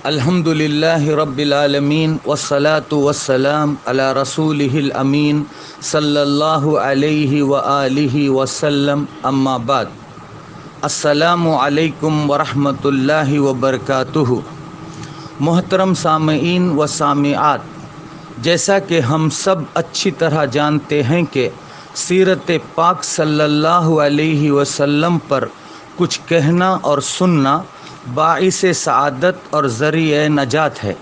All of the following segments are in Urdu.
الحمدللہ رب العالمین والصلاة والسلام علی رسولہ الامین صلی اللہ علیہ وآلہ وسلم اما بعد۔ السلام علیکم ورحمۃ اللہ وبرکاتہ۔ محترم سامعین و سامعات، جیسا کہ ہم سب اچھی طرح جانتے ہیں کہ سیرت پاک صلی اللہ علیہ وسلم پر کچھ کہنا اور سننا باعث سعادت اور ذریعہ نجات ہے۔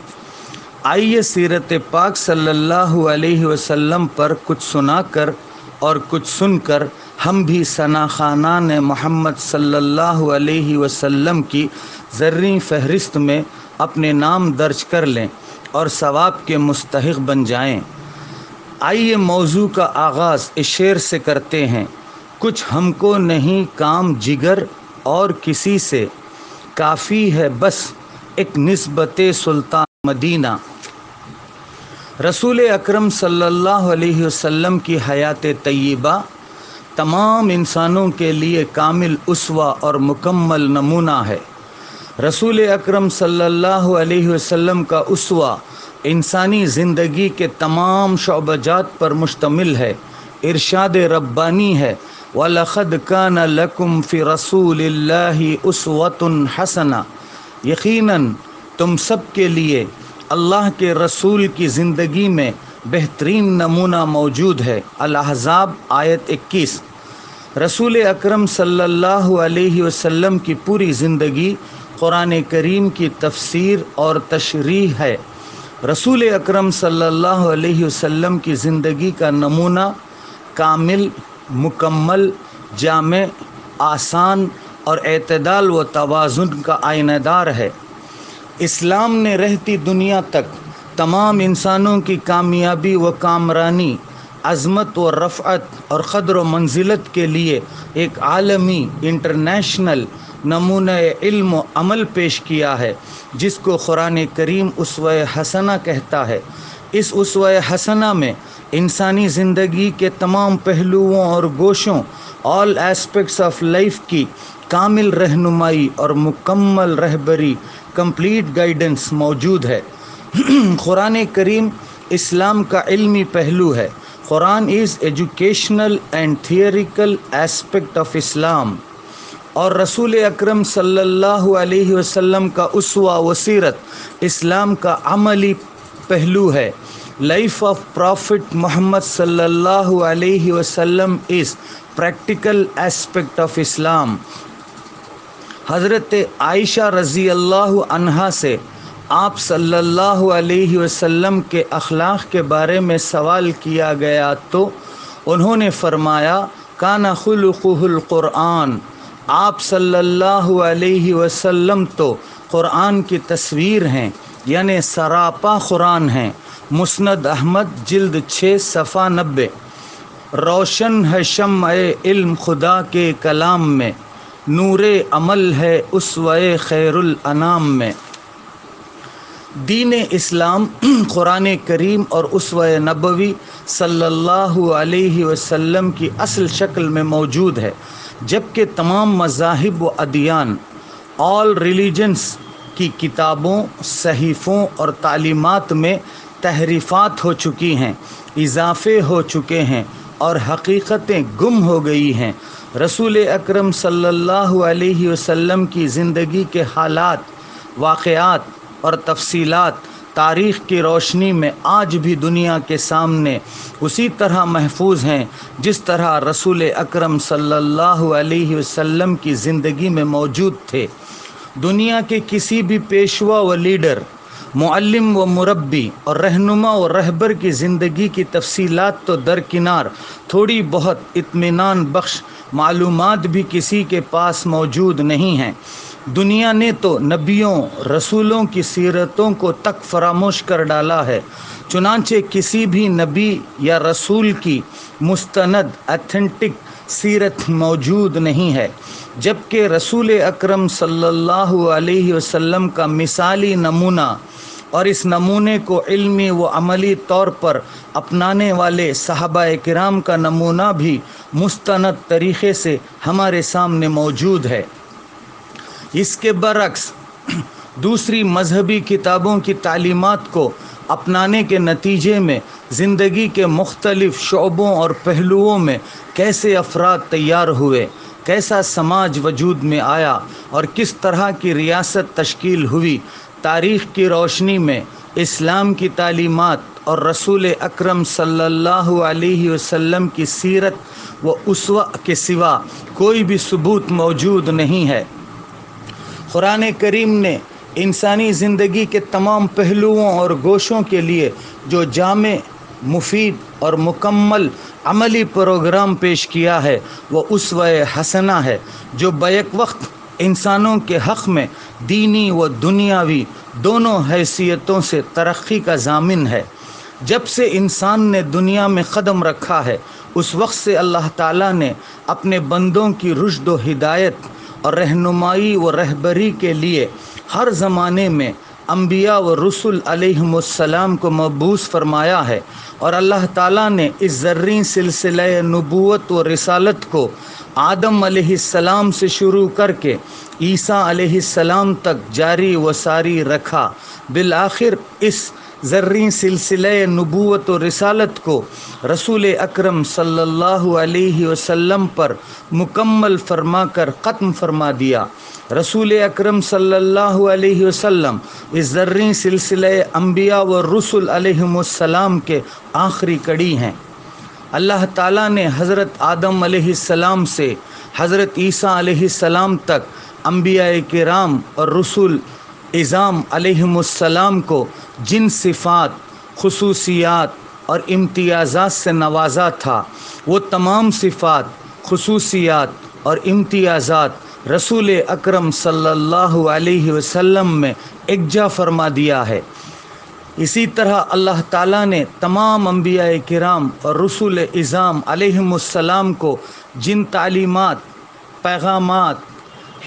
آئیے سیرت پاک صلی اللہ علیہ وسلم پر کچھ سنا کر اور کچھ سن کر ہم بھی ثناخوانان محمد صلی اللہ علیہ وسلم کی زرعی فہرست میں اپنے نام درج کر لیں اور ثواب کے مستحق بن جائیں۔ آئیے موضوع کا آغاز اس شعر سے کرتے ہیں۔ کچھ ہم کو نہیں کام جگر اور کسی سے، کافی ہے بس ایک نسبت سلطان مدینہ۔ رسول اکرم صلی اللہ علیہ وسلم کی حیات طیبہ تمام انسانوں کے لیے کامل اسوہ اور مکمل نمونہ ہے۔ رسول اکرم صلی اللہ علیہ وسلم کا اسوہ انسانی زندگی کے تمام شعبجات پر مشتمل ہے۔ ارشاد ربانی ہے، وَلَقَدْ كَانَ لَكُمْ فِي رَسُولِ اللَّهِ أُسْوَةٌ حَسَنَةٌ، یقیناً تم سب کے لیے اللہ کے رسول کی زندگی میں بہترین نمونہ موجود ہے۔ الاحزاب آیت 21۔ رسول اکرم صلی اللہ علیہ وسلم کی پوری زندگی قرآن کریم کی تفسیر اور تشریح ہے۔ رسول اکرم صلی اللہ علیہ وسلم کی زندگی کا نمونہ کامل، مکمل، جامع، آسان اور اعتدال و توازن کا آئینہ دار ہے۔ اسلام نے رہتی دنیا تک تمام انسانوں کی کامیابی و کامرانی، عظمت و رفعت اور قدر و منزلت کے لیے ایک عالمی انٹرنیشنل نمونہ علم و عمل پیش کیا ہے، جس کو قرآن کریم اسوہ حسنہ کہتا ہے۔ اس اسوہ حسنہ میں انسانی زندگی کے تمام پہلوؤں اور گوشوں، آل ایسپیکٹس آف لائف کی کامل رہنمائی اور مکمل رہبری، کمپلیٹ گائیڈنس موجود ہے۔ قرآن کریم اسلام کا علمی پہلو ہے۔ قرآن is educational and theoretical aspect of اسلام، اور رسول اکرم صلی اللہ علیہ وسلم کا اسوہ و سیرت اسلام کا عملی پہلو ہے۔ لائف آف پروفٹ محمد صلی اللہ علیہ وسلم از پریکٹیکل ایسپیکٹ آف اسلام۔ حضرت عائشہ رضی اللہ عنہا سے آپ صلی اللہ علیہ وسلم کے اخلاق کے بارے میں سوال کیا گیا تو انہوں نے فرمایا، کان خلقہ القرآن، آپ صلی اللہ علیہ وسلم تو قرآن کی تصویر ہیں، یعنی سراپا قرآن ہیں۔ مسند احمد جلد 6 صفحہ 90۔ روشن ہے شمع علم خدا کے کلام میں، نور عمل ہے اسوہ خیر الانام میں۔ دین اسلام قرآن کریم اور اسوہ نبوی صلی اللہ علیہ وسلم کی اصل شکل میں موجود ہے، جبکہ تمام مذاہب و ادیان، آل ریلیجنس کی کتابوں، صحیفوں اور تعلیمات میں تحریفات ہو چکی ہیں، اضافے ہو چکے ہیں اور حقیقتیں گم ہو گئی ہیں۔ رسول اکرم صلی اللہ علیہ وسلم کی زندگی کے حالات، واقعات اور تفصیلات تاریخ کی روشنی میں آج بھی دنیا کے سامنے اسی طرح محفوظ ہیں جس طرح رسول اکرم صلی اللہ علیہ وسلم کی زندگی میں موجود تھے۔ دنیا کے کسی بھی پیشوا و لیڈر، معلم و مربی اور رہنما و رہبر کی زندگی کی تفصیلات تو درکنار، تھوڑی بہت اطمینان بخش معلومات بھی کسی کے پاس موجود نہیں ہیں۔ دنیا نے تو نبیوں، رسولوں کی سیرتوں کو تک فراموش کر ڈالا ہے، چنانچہ کسی بھی نبی یا رسول کی مستند ایتھنٹک سیرت موجود نہیں ہے، جبکہ رسول اکرم صلی اللہ علیہ وسلم کا مثالی نمونہ اور اس نمونے کو علمی و عملی طور پر اپنانے والے صحابہ کرام کا نمونہ بھی مستند طریقے سے ہمارے سامنے موجود ہے۔ اس کے برعکس دوسری مذہبی کتابوں کی تعلیمات کو اپنانے کے نتیجے میں زندگی کے مختلف شعبوں اور پہلوؤں میں کیسے افراد تیار ہوئے، کیسا سماج وجود میں آیا اور کس طرح کی ریاست تشکیل ہوئی، تاریخ کی روشنی میں اسلام کی تعلیمات اور رسول اکرم صلی اللہ علیہ وسلم کی سیرت و اسوہ کے سوا کوئی بھی ثبوت موجود نہیں ہے۔ قرآن کریم نے انسانی زندگی کے تمام پہلوؤں اور گوشوں کے لیے جو جامع، مفید اور مکمل عملی پروگرام پیش کیا ہے وہ اسوہ حسنہ ہے، جو بیک وقت انسانوں کے حق میں دینی و دنیاوی دونوں حیثیتوں سے ترقی کا ضامن ہے۔ جب سے انسان نے دنیا میں قدم رکھا ہے اس وقت سے اللہ تعالیٰ نے اپنے بندوں کی رشد و ہدایت اور رہنمائی و رہبری کے لیے ہر زمانے میں انبیاء و رسول علیہم السلام کو مبعوث فرمایا ہے، اور اللہ تعالیٰ نے اس زرعی سلسلہ نبوت و رسالت کو آدم علیہ السلام سے شروع کر کے عیسیٰ علیہ السلام تک جاری و ساری رکھا۔ بالآخر اس زرعی سلسلہ نبوت و رسالت کو رسول اکرم صلی اللہ علیہ وسلم پر مکمل فرما کر ختم فرما دیا۔ رسول اکرم صلی اللہ علیہ وسلم اس زرعی سلسلہ انبیاء و رسول علیہم السلام کے آخری کڑی ہیں۔ اللہ تعالیٰ نے حضرت آدم علیہ السلام سے حضرت عیسیٰ علیہ السلام تک انبیاء کرام اور رسول اعظام علیہم السلام کو جن صفات، خصوصیات اور امتیازات سے نوازا تھا وہ تمام صفات، خصوصیات اور امتیازات رسول اکرم صلی اللہ علیہ وسلم میں یکجا فرما دیا ہے۔ اسی طرح اللہ تعالیٰ نے تمام انبیاء کرام اور رسول اعظام علیہم السلام کو جن تعلیمات، پیغامات،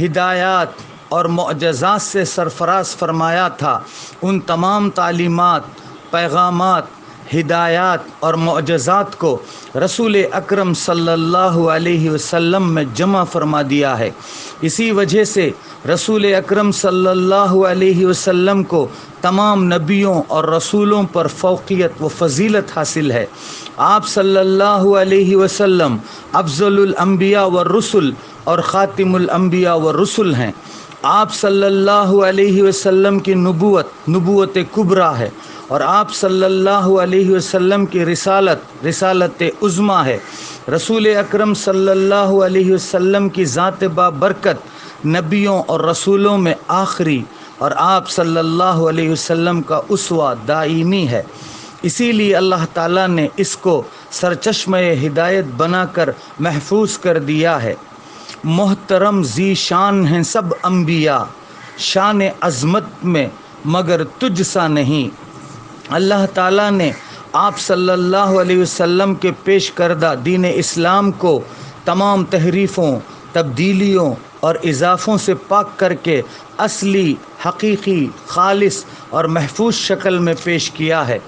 ہدایات اور معجزات سے سرفراز فرمایا تھا ان تمام تعلیمات، پیغامات، ہدایات اور معجزات کو رسول اکرم صلی اللہ علیہ وسلم میں جمع فرما دیا ہے۔ اسی وجہ سے رسول اکرم صلی اللہ علیہ وسلم کو تمام نبیوں اور رسولوں پر فوقیت و فضیلت حاصل ہے۔ آپ صلی اللہ علیہ وسلم افضل الانبیاء والرسل اور خاتم الانبیاء والرسل ہیں۔ آپ صلی اللہ علیہ وسلم کی نبوت کبریٰ ہے، اور آپ صلی اللہ علیہ وسلم کی رسالت عظمیٰ ہے۔ رسول اکرم صلی اللہ علیہ وسلم کی ذات بابرکت نبیوں اور رسولوں میں آخری، اور آپ صلی اللہ علیہ وسلم کا اسوہ دائمی ہے۔ اسی لیے اللہ تعالیٰ نے اس کو سرچشمہ ہدایت بنا کر محفوظ کر دیا ہے۔ محترم ذی شان ہیں سب انبیاء، شان عظمت میں مگر تجھ سا نہیں۔ اللہ تعالیٰ نے آپ صلی اللہ علیہ وسلم کے پیش کردہ دین اسلام کو تمام تحریفوں، تبدیلیوں اور اضافوں سے پاک کر کے اصلی، حقیقی، خالص اور محفوظ شکل میں پیش کیا ہے۔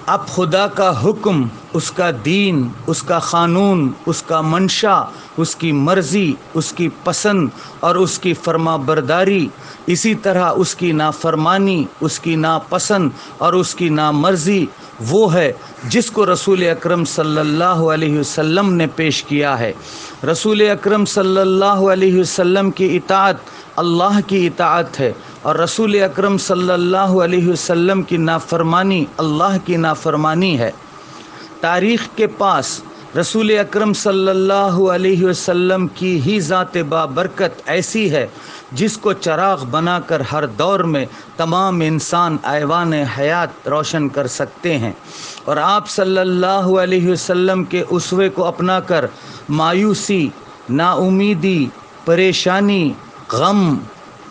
اب خدا کا حکم، اس کا دین، اس کا قانون، اس کا منشا، اس کی مرضی، اس کی پسند اور اس کی فرما برداری، اسی طرح اس کی نافرمانی، اس کی ناپسند اور اس کی نامرضی وہ ہے جس کو رسول اکرم صلی اللہ علیہ وسلم نے پیش کیا ہے۔ رسول اکرم صلی اللہ علیہ وسلم کی اطاعت اللہ کی اطاعت ہے، اور رسول اکرم صلی اللہ علیہ وسلم کی نافرمانی اللہ کی نافرمانی ہے۔ تاریخ کے پاس رسول اکرم صلی اللہ علیہ وسلم کی ہی ذات بابرکت ایسی ہے جس کو چراغ بنا کر ہر دور میں تمام انسان ایوان حیات روشن کر سکتے ہیں، اور آپ صلی اللہ علیہ وسلم کے اسوے کو اپنا کر مایوسی، نا امیدی، پریشانی، غم،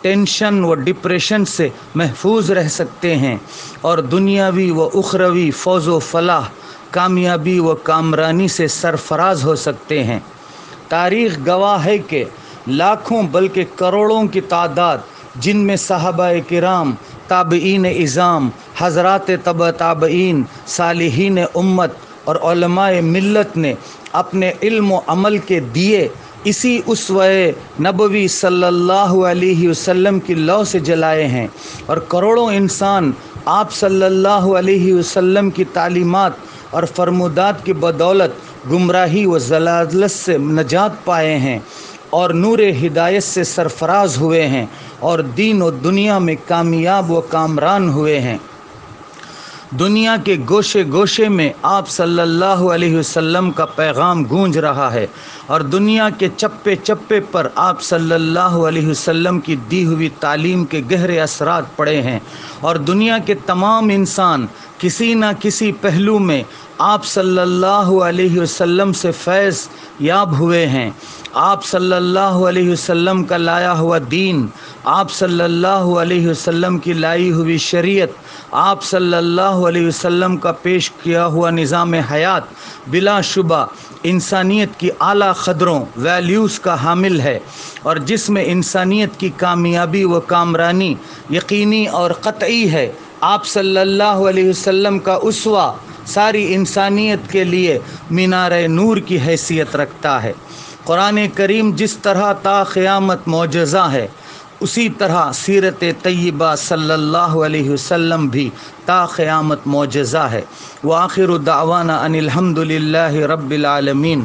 ٹینشن و ڈپریشن سے محفوظ رہ سکتے ہیں، اور دنیاوی و اخروی فوز و فلاح، کامیابی و کامرانی سے سرفراز ہو سکتے ہیں۔ تاریخ گواہ ہے کہ لاکھوں بلکہ کروڑوں کی تعداد جن میں صحابہ کرام، تابعین اعظام، حضرات تبع تابعین، صالحین امت اور علماء ملت نے اپنے علم و عمل کے دیے اسی اسوہ نبوی صلی اللہ علیہ وسلم کی لو سے جلائے ہیں، اور کروڑوں انسان آپ صلی اللہ علیہ وسلم کی تعلیمات اور فرمودات کی بدولت گمراہی و ضلالت سے نجات پائے ہیں اور نور ہدایت سے سرفراز ہوئے ہیں اور دین و دنیا میں کامیاب و کامران ہوئے ہیں۔ دنیا کے گوشے گوشے میں آپ صلی اللہ علیہ وسلم کا پیغام گونج رہا ہے، اور دنیا کے چپے چپے پر آپ صلی اللہ علیہ وسلم کی دی ہوئی تعلیم کے گہرے اثرات پڑے ہیں، اور دنیا کے تمام انسان کسی نہ کسی پہلو میں آپ صلی اللہ علیہ وسلم سے فیض یاب ہوئے ہیں۔ آپ صلی اللہ علیہ وسلم کا لایا ہوا دین، آپ صلی اللہ علیہ وسلم کی لائی ہوئی شریعت، آپ صلی اللہ علیہ وسلم کا پیش کیا ہوا نظام حیات بلا شبہ انسانیت کی اعلیٰ قدروں ویلیوز کا حامل ہے، اور جس میں انسانیت کی کامیابی و کامرانی یقینی اور قطعی ہے۔ آپ صلی اللہ علیہ وسلم کا اسوہ ساری انسانیت کے لیے مینار نور کی حیثیت رکھتا ہے۔ قرآن کریم جس طرح تا قیامت معجزہ ہے، اسی طرح سیرت طیبہ صلی اللہ علیہ وسلم بھی تا قیامت معجزہ ہے۔ وآخر دعوانا ان الحمد للہ رب العالمین۔